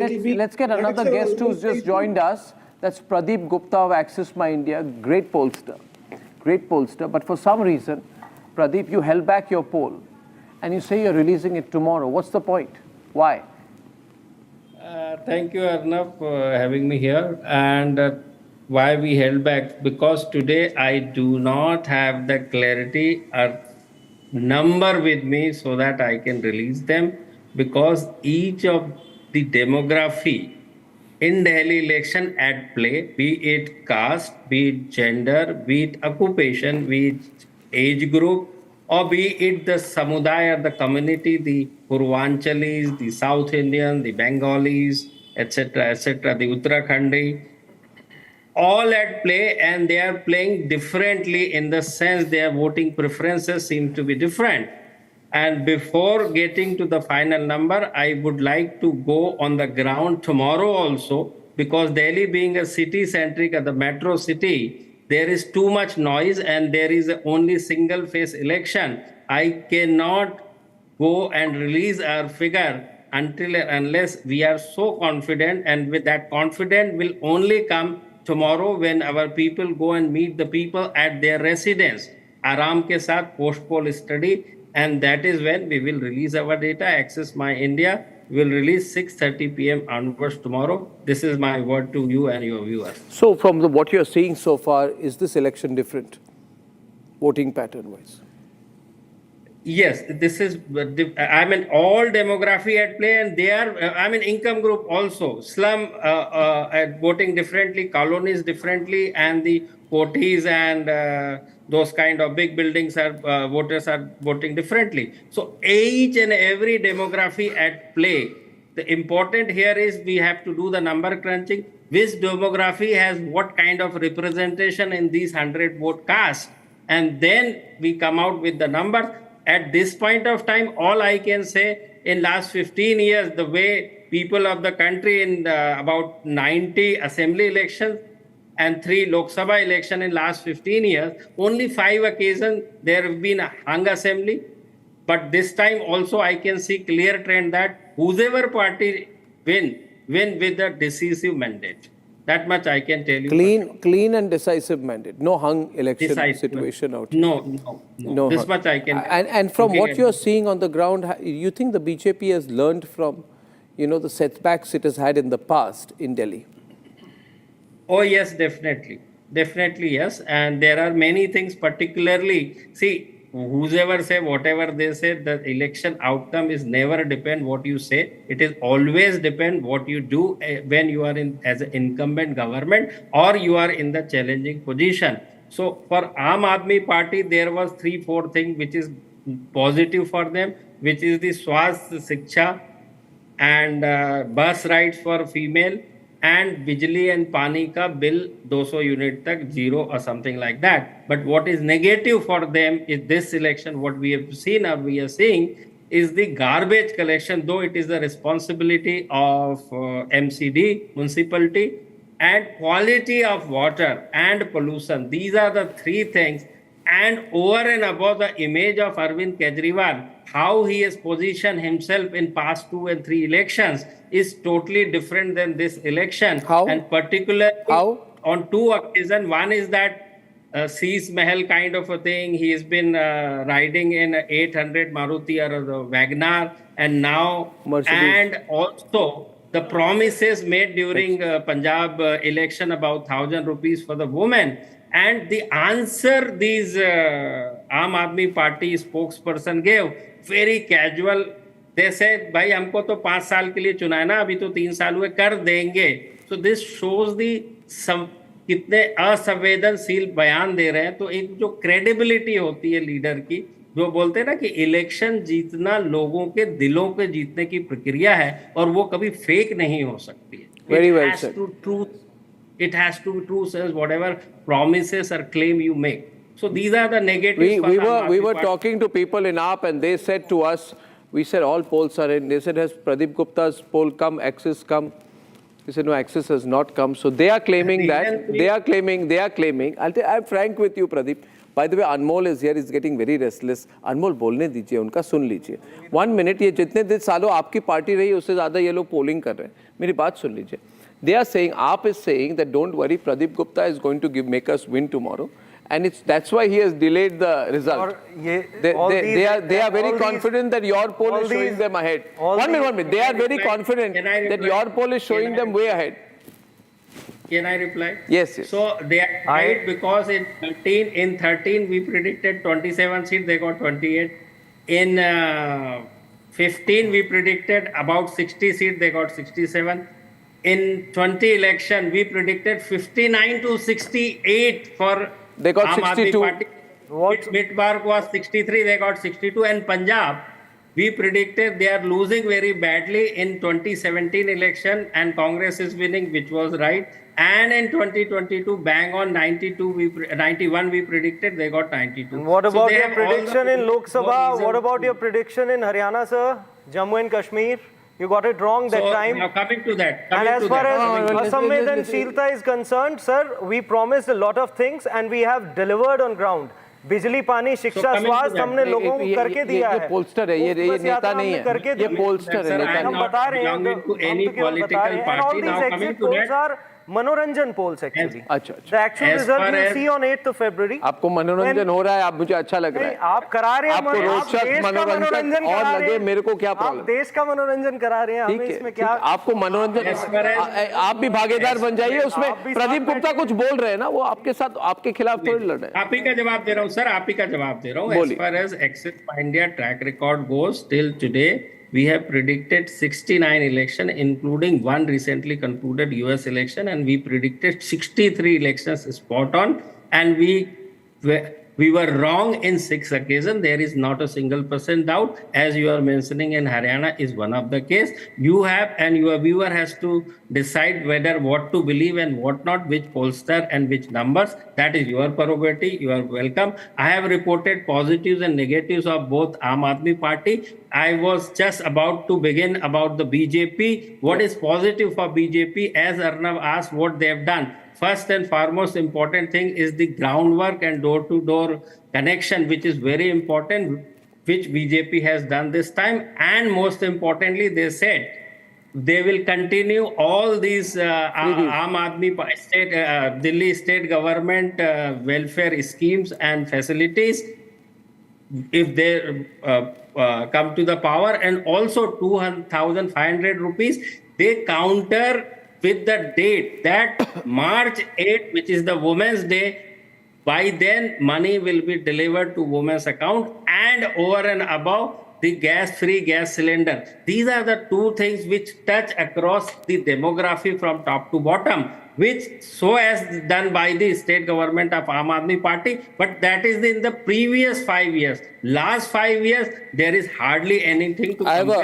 Let's get another guest who's just joined us. That's Pradeep Gupta of Access My India. Great pollster. Great pollster. But for some reason, Pradeep, you held back your poll. And you say you're releasing it tomorrow. What's the point? Why? Thank you, Arnab, for having me here. And why we held back? Because today I do not have the clarity or number with me so that I can release them. Because each of the demography in Delhi election at play, be it caste, be it gender, be it occupation, be it age group, or be it the samudaya or the community, the Purvanchalis, the South Indian, the Bengalis, etc., the Uttarakhandi, all at play, and they are playing differently in the sense their voting preferences seem to be different. And before getting to the final number, I would like to go on the ground tomorrow also, because Delhi being a city-centric, the metro city, there is too much noise and there is only single phase election. I cannot go and release our figure unless we are so confident, and with that confidence will only come tomorrow when our people go and meet the people at their residence. Aram ke saath post-poll study, and that is when we will release our data. Access My India will release 6:30 p.m. onwards tomorrow. This is my word to you and your viewers. So from what you're seeing so far, is this election different, voting pattern-wise? Yes, this is, I mean, all demography at play, and they are, I mean, income group also, slum voting differently, colonies differently, and the cotis and those kind of big buildings are voters are voting differently. So each and every demography at play. The important here is we have to do the number crunching. Which demography has what kind of representation in these 100 vote casts, and then we come out with the number. At this point of time, all I can say, in last 15 years, the way people of the country in about 90 assembly elections and 3 Lok Sabha election in last 15 years, only 5 occasions there have been a hung assembly. But this time also I can see clear trend that whoever party win with a decisive mandate. That much I can tell you. Clean and decisive mandate. No hung election situation out here. No. This much I can. And from what you're seeing on the ground, you think the BJP has learned from, the setbacks it has had in the past in Delhi? Oh yes, definitely. Definitely yes. And there are many things, particularly, see, whoever say whatever they say, the election outcome is never depend what you say. It is always depend what you do when you are in as an incumbent government or you are in the challenging position. So for Aam Aadmi Party, there was 3-4 things which is positive for them, which is the Swasthya Shiksha and bus rides for female, and Bijli and Pani ka bill 200 unit tak zero or something like that. But what is negative for them is this election, what we have seen or we are seeing is the garbage collection, though it is the responsibility of MCD, municipality, and quality of water and pollution. These are the 3 things. And over and above the image of Arvind Kejriwal, how he has positioned himself in past 2 and 3 elections is totally different than this election. How? And particularly on 2 occasions. One is that Seas Mahal kind of a thing. He has been riding in 800 Maruti or the Wagner, and now Mercedes. And also the promises made during Punjab election about 1,000 rupees for the women. And the answer these Aam Aadmi Party spokesperson gave, very casual. They said, भाई हमको तो 5 साल के लिए चुना है ना, अभी तो 3 साल हुए, कर देंगे. So this shows the कितने असंवेदनशील बयान दे रहे हैं. तो एक जो क्रेडिबिलिटी होती है लीडर की, जो बोलते हैं ना कि इलेक्शन जीतना लोगों के दिलों के जीतने की प्रक्रिया है और वो कभी फेक नहीं हो सकती है. Very well said. It has to be true, says whatever promises or claim you make. So these are the negatives. We were talking to people in AAP and they said to us, we said all polls are in. They said, has Pradeep Gupta's poll come, Axis come? We said, no, Axis has not come. So they are claiming that. They are claiming. I'm frank with you, Pradeep. By the way, Anmol is here, is getting very restless. Anmol बोलने दीजिए, उनका सुन लीजिए. 1 minute, ये जितने दिन सालों आपकी party रही, उससे ज़्यादा ये लोग polling कर रहे हैं. मेरी बात सुन लीजिए. They are saying, AAP is saying that don't worry, Pradeep Gupta is going to make us win tomorrow. And that's why he has delayed the result. They are very confident that your poll is showing them ahead. 1 minute. They are very confident that your poll is showing them way ahead. Can I reply? Yes. So they are right because in 13 we predicted 27 seats, they got 28. In 15 we predicted about 60 seats, they got 67. In 20 election we predicted 59 to 68 for they got Aam Aadmi 62. Party. Midbark was 63, they got 62. And Punjab, we predicted they are losing very badly in 2017 election and Congress is winning, which was right. And in 2022, bang on 91 we predicted, they got 92. And what about So your prediction in Lok Sabha? What about your prediction in Haryana, sir? Jammu and Kashmir? You got it wrong that time. Now coming to that. And as far as Asamvedanshilta is concerned, sir, we promised a lot of things and we have delivered on ground. बिजली पानी शिक्षा स्वास्थ्य हमने लोगों को करके दिया है. ये पोलस्टर है, ये नेता नहीं है, ये पोलस्टर है, नेता हम बता रहे हैं, हम तो केवल बता रहे हैं. And all these exit polls are मनोरंजन polls actually. अच्छा. The actual result we'll see on 8th of February. आपको मनोरंजन हो रहा है, आप मुझे अच्छा लग रहा है. आप करा रहे हैं, आपको रोचक मनोरंजन और लगे, मेरे को क्या प्रॉब्लम? आप देश का मनोरंजन करा रहे हैं, हमें इसमें क्या? आपको मनोरंजन, आप भी भागीदार बन जाइए उसमें. प्रदीप गुप्ता कुछ बोल रहे हैं ना, वो आपके साथ, आपके खिलाफ थोड़ी लड़ रहे हैं. आप ही का जवाब दे रहा हूँ सर, आप ही का जवाब दे रहा हूँ. As far as Axis India track record goes, till today we have predicted 69 election, including one recently concluded US election, and we predicted 63 elections spot on, and we were wrong in 6 occasions. There is not a single % doubt. As you are mentioning in Haryana is one of the case. You have, and your viewer has to decide whether what to believe and what not, which pollster and which numbers. That is your prerogative. You are welcome. I have reported positives and negatives of both Aam Aadmi Party. I was just about to begin about the BJP. What is positive for BJP? As Arnab asked what they have done. First and foremost important thing is the groundwork and door-to-door connection, which is very important, which BJP has done this time. And most importantly, they said they will continue all these Aam Aadmi state, Delhi state government welfare schemes and facilities if they come to the power, and also 2,500 rupees. They counter with the date that March 8, which is the Women's Day, by then money will be delivered to women's account, and over and above the free gas cylinder. These are the two things which touch across the demography from top to bottom, which so as done by the state government of Aam Aadmi Party, but that is in the previous 5 years. Last 5 years, there is hardly anything to compare.